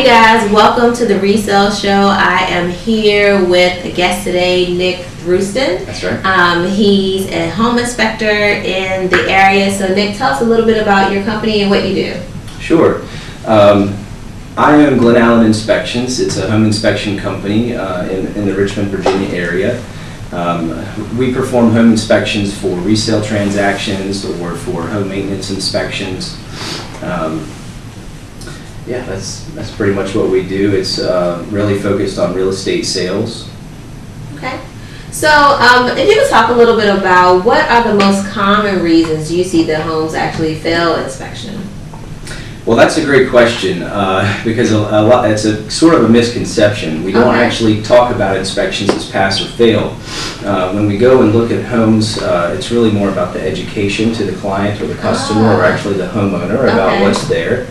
guys, welcome to the Resell Show. I am here with a guest today, Nick Thruston. That's right. He's a home inspector in the area. So Nick, tell us a little bit about your company and what you do. Sure. I own Glen Inspections. It's a home inspection company in the Richmond, Virginia area. We perform home inspections for resale transactions or for home maintenance inspections. Yeah, that's pretty much what we do. It's really focused on real estate sales. Okay. So if you could talk a little bit about what are the most common reasons you see that homes actually fail inspection? Well, that's a great question because it's a sort of a misconception. We don't actually talk about inspections as pass or fail. When we go and look at homes, it's really more about the education to the client or the customer or actually the homeowner about what's there.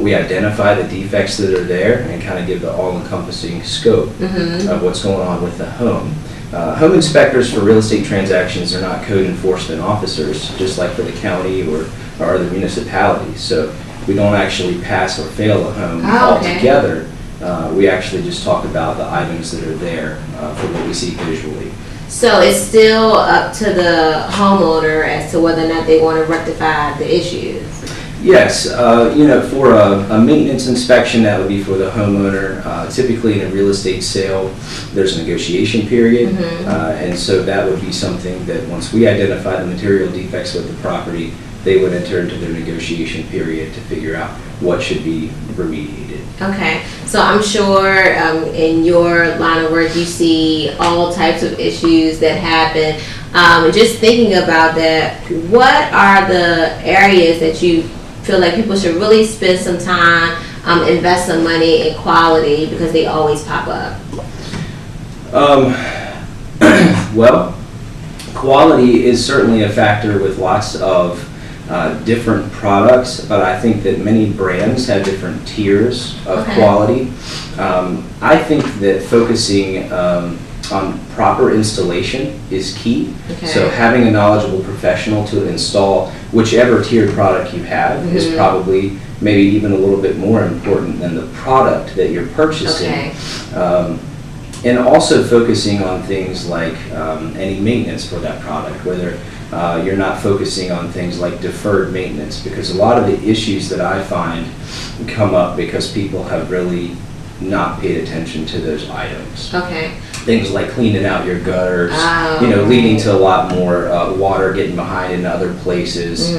We identify the defects that are there and kind of give the all-encompassing scope of what's going on with the home. Home inspectors for real estate transactions are not code enforcement officers, just like for the county or other municipalities. So we don't actually pass or fail a home altogether. We actually just talk about the items that are there for what we see visually. So it's still up to the homeowner as to whether or not they want to rectify the issues. Yes, for a maintenance inspection, that would be for the homeowner. Typically in a real estate sale, there's a negotiation period, and so that would be something that once we identify the material defects with the property, they would enter into their negotiation period to figure out what should be remediated. Okay. So I'm sure in your line of work you see all types of issues that happen. Just thinking about that, what are the areas that you feel like people should really spend some time, invest some money in quality because they always pop up? Well, quality is certainly a factor with lots of different products, but I think that many brands have different tiers of quality. I think that focusing on proper installation is key. So having a knowledgeable professional to install whichever tiered product you have is probably maybe even a little bit more important than the product that you're purchasing. And also focusing on things like any maintenance for that product, whether you're not focusing on things like deferred maintenance, because a lot of the issues that I find come up because people have really not paid attention to those items. Things like cleaning out your gutters, leading to a lot more water getting behind in other places.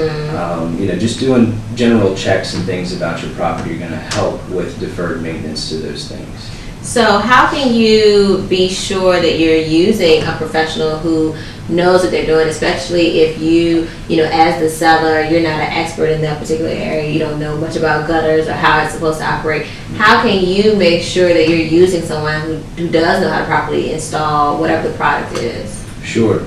Just doing general checks and things about your property are going to help with deferred maintenance to those things. So how can you be sure that you're using a professional who knows what they're doing, especially if you as the seller, you're not an expert in that particular area, you don't know much about gutters or how it's supposed to operate? How can you make sure that you're using someone who does know how to properly install whatever the product is? Sure.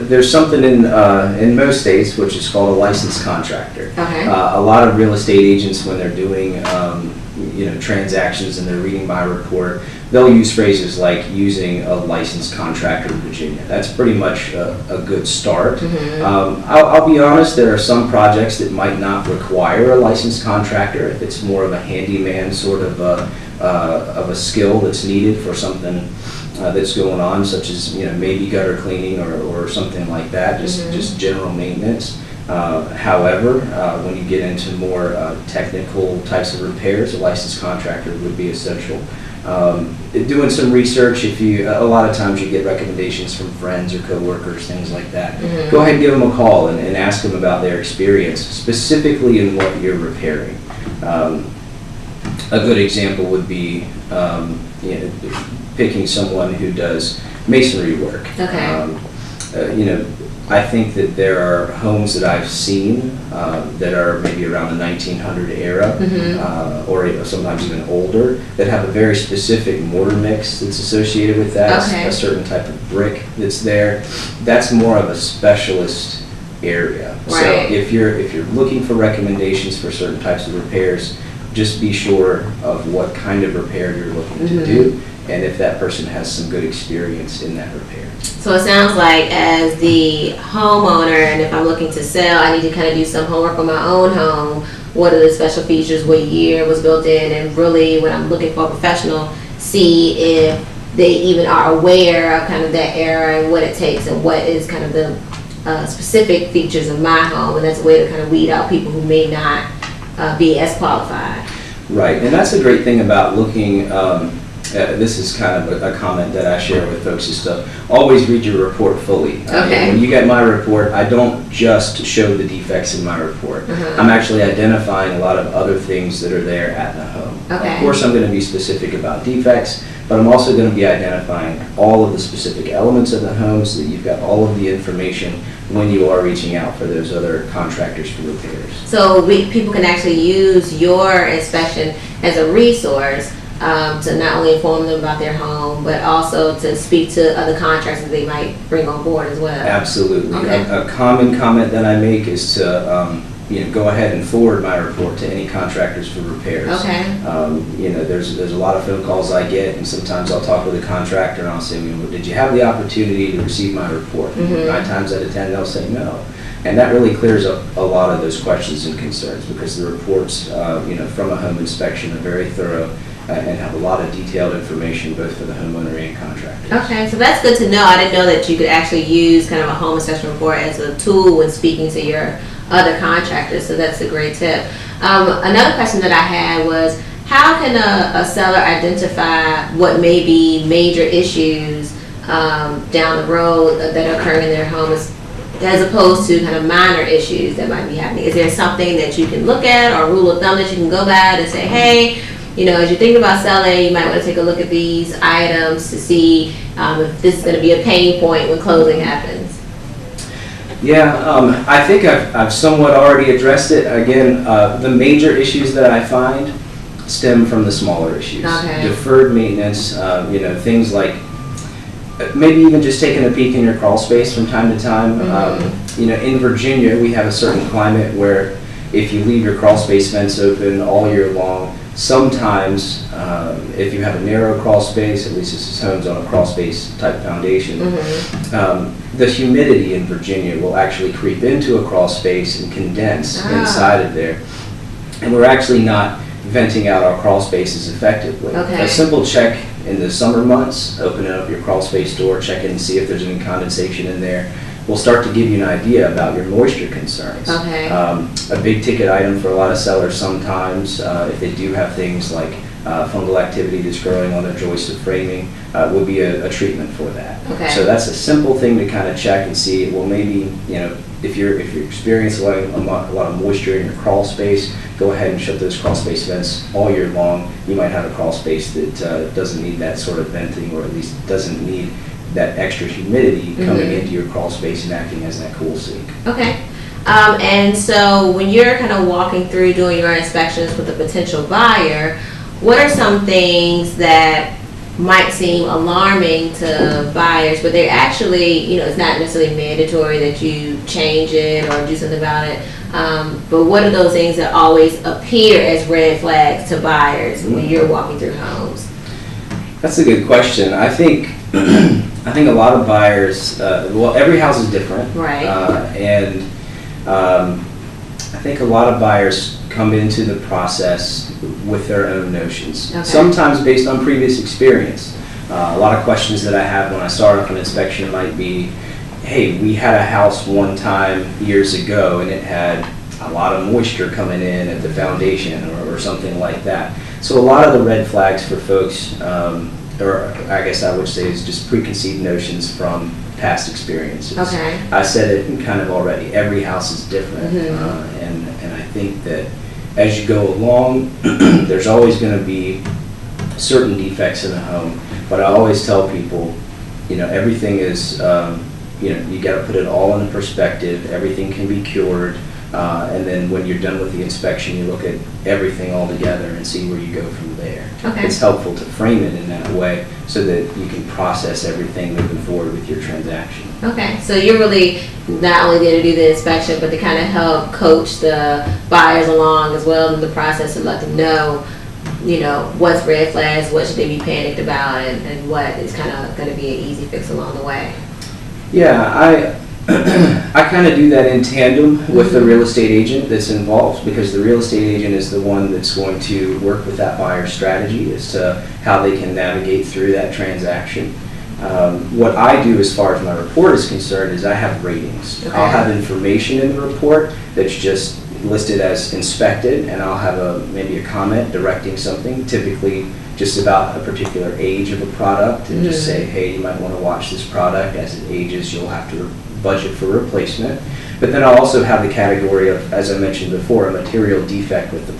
There's something in most states which is called a licensed contractor. A lot of real estate agents, when they're doing transactions and they're reading my report, they'll use phrases like using a licensed contractor in Virginia. That's pretty much a good start. I'll be honest, there are some projects that might not require a licensed contractor if it's more of a handyman sort of a skill that's needed for something that's going on, such as maybe gutter cleaning or something like that, just general maintenance. However, when you get into more technical types of repairs, a licensed contractor would be essential. Doing some research, a lot of times you get recommendations from friends or coworkers, things like that. Go ahead and give them a call and ask them about their experience, specifically in what you're repairing. A good example would be picking someone who does masonry work. I think that there are homes that I've seen that are maybe around the 1900 era or sometimes even older that have a very specific mortar mix that's associated with that, a certain type of brick that's there. That's more of a specialist area. So if you're looking for recommendations for certain types of repairs, just be sure of what kind of repair you're looking to do and if that person has some good experience in that repair. So it sounds like as the homeowner, and if I'm looking to sell, I need to kind of do some homework on my own home. What are the special features? What year was built in? And really, when I'm looking for a professional, see if they even are aware of kind of that era and what it takes and what is kind of the specific features of my home. And that's a way to kind of weed out people who may not be as qualified. Right, and that's a great thing about looking. This is kind of a comment that I share with folks is to always read your report fully. Okay. When you get my report, I don't just show the defects in my report. I'm actually identifying a lot of other things that are there at the home. Okay. Of course, I'm going to be specific about defects, but I'm also going to be identifying all of the specific elements of the home so that you've got all of the information when you are reaching out for those other contractors for repairs. So people can actually use your inspection as a resource to not only inform them about their home, but also to speak to other contractors they might bring on board as well. Absolutely. Okay. A common comment that I make is to go ahead and forward my report to any contractors for repairs. Okay. There's a lot of phone calls I get, and sometimes I'll talk with a contractor and I'll say, did you have the opportunity to receive my report? 9 times out of 10 they'll say no. And that really clears up a lot of those questions and concerns because the reports from a home inspection are very thorough and have a lot of detailed information both for the homeowner and contractors. Okay, so that's good to know. I didn't know that you could actually use kind of a home inspection report as a tool when speaking to your other contractors, so that's a great tip. Another question that I had was, how can a seller identify what may be major issues down the road that occur in their home as opposed to kind of minor issues that might be happening? Is there something that you can look at or rule of thumb that you can go by to say, hey, as you're thinking about selling, you might want to take a look at these items to see if this is going to be a pain point when closing happens? Yeah, I think I've somewhat already addressed it. Again, the major issues that I find stem from the smaller issues. Okay. Deferred maintenance, things like maybe even just taking a peek in your crawl space from time to time. In Virginia, we have a certain climate where if you leave your crawl space vents open all year long, sometimes if you have a narrow crawl space, at least this is homes on a crawl space type foundation, the humidity in Virginia will actually creep into a crawl space and condense inside of there. And we're actually not venting out our crawl spaces effectively. Okay. A simple check in the summer months, opening up your crawl space door, check in and see if there's any condensation in there, will start to give you an idea about your moisture concerns. Okay. A big ticket item for a lot of sellers sometimes, if they do have things like fungal activity that's growing on their joists of framing, would be a treatment for that. Okay. So that's a simple thing to kind of check and see. Well, maybe if you're experiencing a lot of moisture in your crawl space, go ahead and shut those crawl space vents all year long. You might have a crawl space that doesn't need that sort of venting, or at least doesn't need that extra humidity coming into your crawl space and acting as that cool sink. Okay. And so when you're kind of walking through doing your inspections with a potential buyer, what are some things that might seem alarming to buyers, but they're actually, it's not necessarily mandatory that you change it or do something about it, but what are those things that always appear as red flags to buyers when you're walking through homes? That's a good question. I think a lot of buyers, every house is different. Right. And I think a lot of buyers come into the process with their own notions, sometimes based on previous experience. A lot of questions that I have when I start off an inspection might be, hey, we had a house one time years ago and it had a lot of moisture coming in at the foundation or something like that. So a lot of the red flags for folks, or I guess I would say, is just preconceived notions from past experiences. Okay. I said it kind of already. Every house is different, and I think that as you go along, there's always going to be certain defects in a home. But I always tell people, everything is, you got to put it all in perspective. Everything can be cured. And then when you're done with the inspection, you look at everything all together and see where you go from there. Okay. It's helpful to frame it in that way so that you can process everything moving forward with your transaction. Okay, so you're really not only there to do the inspection, but to kind of help coach the buyers along as well in the process and let them know you know, what's red flags, what should they be panicked about, and what is kind of going to be an easy fix along the way? Yeah, I kind of do that in tandem with the real estate agent that's involved, because the real estate agent is the one that's going to work with that buyer's strategy as to how they can navigate through that transaction. What I do as far as my report is concerned is I have ratings. Okay. I'll have information in the report that's just listed as inspected, and I'll have maybe a comment directing something, typically just about a particular age of a product, and just say, hey, you might want to watch this product. As it ages, you'll have to budget for replacement. But then I'll also have the category of, as I mentioned before, a material defect with the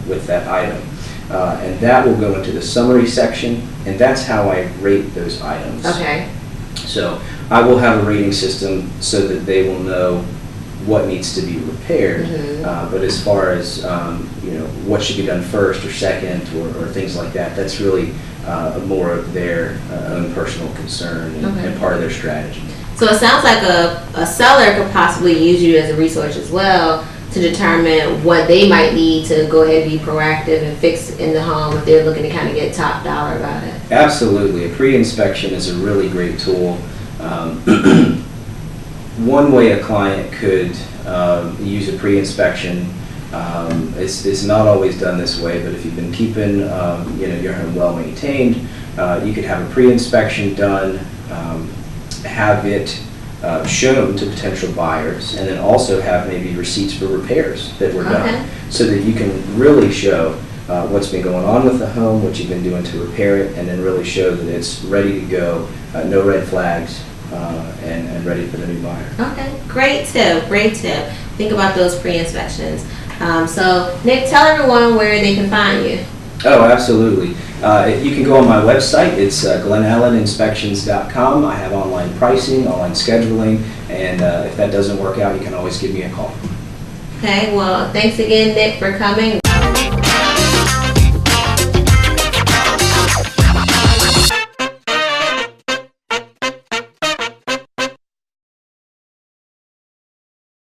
with that item. And that will go into the summary section, and that's how I rate those items. Okay. So I will have a rating system so that they will know what needs to be repaired. But as far as you know, what should be done first or second, or things like that, that's really more of their own personal concern and part of their strategy. So it sounds like a seller could possibly use you as a resource as well to determine what they might need to go ahead and be proactive and fix in the home if they're looking to kind of get top dollar about it. Absolutely. A pre-inspection is a really great tool. One way a client could use a pre-inspection, it's not always done this way, but if you've been keeping you know, your home well maintained, you could have a pre-inspection done, have it shown to potential buyers, and then also have maybe receipts for repairs that were done, so that you can really show what's been going on with the home, what you've been doing to repair it, and then really show that it's ready to go, no red flags, and ready for the new buyer. Okay, great tip, great tip. Think about those pre-inspections. So Nick, tell everyone where they can find you. Oh, absolutely. You can go on my website. It's glenalleninspections.com. I have online pricing, online scheduling, and if that doesn't work out, you can always give me a call. Okay, well, thanks again, Nick, for coming.